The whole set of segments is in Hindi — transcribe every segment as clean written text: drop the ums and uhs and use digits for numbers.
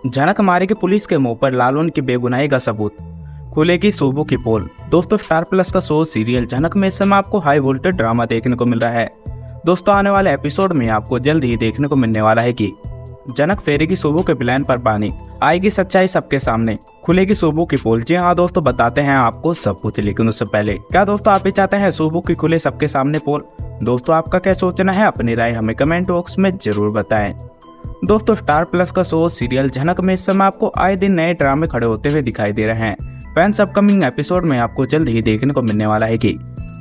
झनक मारेगी पुलिस के मुंह पर लालून की बेगुनाही का सबूत, खुलेगी सूबों की पोल। दोस्तों स्टार प्लस का शो सीरियल झनक में इस समय आपको हाई वोल्टेज ड्रामा देखने को मिल रहा है। दोस्तों आने वाले एपिसोड में आपको जल्द ही देखने को मिलने वाला है कि झनक फेरेगी सूबों के प्लान पर पानी, आएगी सच्चाई सबके सामने, खुलेगी सूबों की पोल। जी हाँ दोस्तों, बताते हैं आपको सब कुछ, लेकिन उससे पहले क्या दोस्तों आप भी चाहते हैं सूबों की खुले सबके सामने पोल? दोस्तों आपका क्या सोचना है, अपनी राय हमें कमेंट बॉक्स में जरूर बताएं। दोस्तों स्टार प्लस का शो सीरियल झनक में इस समय आपको आए दिन नए ड्रामे खड़े होते हुए दिखाई दे रहे हैं। फैंस अपकमिंग एपिसोड में आपको जल्द ही देखने को मिलने वाला है कि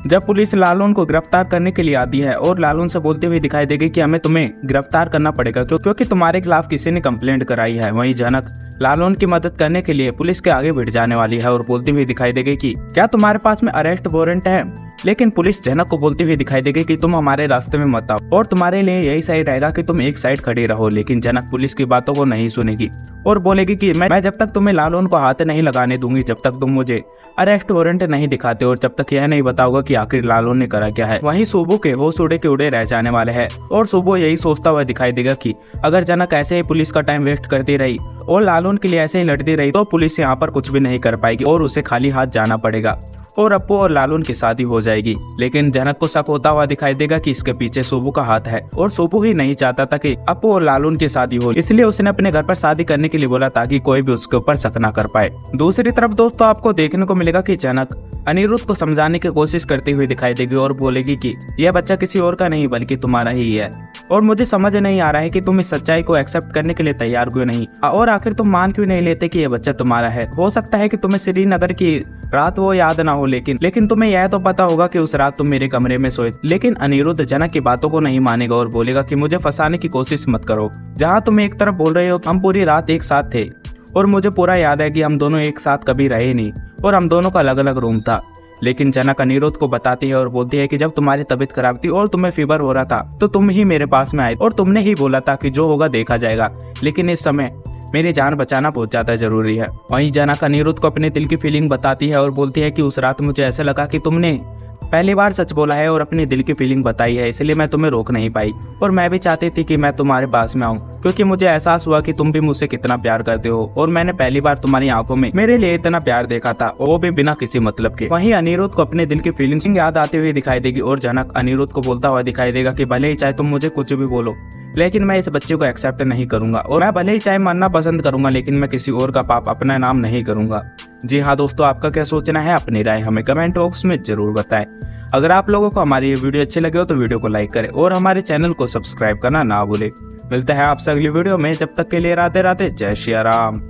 जब पुलिस लालून को गिरफ्तार करने के लिए आती है और लालून से बोलते हुए दिखाई देगी कि हमें तुम्हें गिरफ्तार करना पड़ेगा क्योंकि तुम्हारे खिलाफ किसी ने कंप्लेंट कराई है। वहीं झनक लालून की मदद करने के लिए पुलिस के आगे भिड़ जाने वाली है और बोलती हुई दिखाई देगी कि क्या तुम्हारे पास में अरेस्ट वारंट है। लेकिन पुलिस झनक को बोलती हुई दिखाई देगी कि तुम हमारे रास्ते में मत आओ और तुम्हारे लिए यही सही रहेगा कि तुम एक साइड खड़ी रहो। लेकिन झनक पुलिस की बातों को नहीं सुनेगी और बोलेगी कि मैं जब तक तुम्हें लालून को हाथ नहीं लगाने दूंगी, जब तक तुम मुझे अरेस्ट वारंट नहीं दिखाते और जब तक यह नहीं बताओगे कि आखिर लालून ने करा क्या है। वहीं सूबो के होश उड़े के उड़े रह जाने वाले हैं और सूबो यही सोचता हुआ दिखाई देगा कि अगर झनक ऐसे ही पुलिस का टाइम वेस्ट करती रही और लालून के लिए ऐसे ही लड़ती रही तो पुलिस यहाँ पर कुछ भी नहीं कर पाएगी और उसे खाली हाथ जाना पड़ेगा और अप्पू और लालून की शादी हो जाएगी। लेकिन झनक को शक होता हुआ दिखाई देगा कि इसके पीछे सूबो का हाथ है और सूबो ही नहीं चाहता था कि अप्पू और लालून की शादी हो, इसलिए उसने अपने घर पर शादी करने के लिए बोला ताकि कोई भी उसके ऊपर शक ना कर पाए। दूसरी तरफ दोस्तों आपको देखने को मिलेगा कि झनक अनिरुद्ध को समझाने की कोशिश करती हुई दिखाई देगी और बोलेगी कि यह बच्चा किसी और का नहीं बल्कि तुम्हारा ही है और मुझे समझ नहीं आ रहा है कि तुम इस सच्चाई को एक्सेप्ट करने के लिए तैयार क्यों नहीं और आखिर तुम मान क्यों नहीं लेते कि यह बच्चा तुम्हारा है। हो सकता है कि तुम्हें श्रीनगर की रात वो याद ना हो, लेकिन तुम्हें यह तो पता होगा कि उस रात तुम मेरे कमरे में सोए। लेकिन अनिरुद्ध झनक की बातों को नहीं मानेगा और बोलेगा कि मुझे फंसाने की कोशिश मत करो। जहाँ तुम एक तरफ बोल रहे हो हम पूरी रात एक साथ थे और मुझे पूरा याद है कि हम दोनों एक साथ कभी रहे नहीं और हम दोनों का अलग अलग रूम था। लेकिन झनक अनिरुद्ध को बताती है और बोलती है कि जब तुम्हारी तबीयत खराब थी और तुम्हें फीवर हो रहा था तो तुम ही मेरे पास में आए और तुमने ही बोला था कि जो होगा देखा जाएगा, लेकिन इस समय मेरी जान बचाना बहुत ज्यादा जरूरी है। वहीं झनक अनिरुद्ध को अपने दिल की फीलिंग बताती है और बोलती है कि उस रात मुझे ऐसा लगा कि तुमने पहली बार सच बोला है और अपनी दिल की फीलिंग बताई है, इसलिए मैं तुम्हें रोक नहीं पाई और मैं भी चाहती थी कि मैं तुम्हारे पास में आऊं क्योंकि मुझे एहसास हुआ कि तुम भी मुझसे कितना प्यार करते हो और मैंने पहली बार तुम्हारी आंखों में मेरे लिए इतना प्यार देखा था, वो भी बिना किसी मतलब के। वहीं अनिरुद्ध को अपने दिल की फीलिंग्स याद आती हुई दिखाई देगी और झनक अनिरुद्ध को बोलता हुआ दिखाई देगा कि भले ही चाहे तुम मुझे कुछ भी बोलो लेकिन मैं इस बच्चे को एक्सेप्ट नहीं करूंगा और मैं भले ही चाहे मरना पसंद करूंगा लेकिन मैं किसी और का पाप अपना नाम नहीं करूंगा। जी हाँ दोस्तों, आपका क्या सोचना है, अपनी राय हमें कमेंट बॉक्स में जरूर बताएं। अगर आप लोगों को हमारी ये वीडियो अच्छी लगे हो तो वीडियो को लाइक करें और हमारे चैनल को सब्सक्राइब करना ना भूलें। मिलते हैं आपसे अगली वीडियो में, जब तक के लिए राधे राधे, जय श्री राम।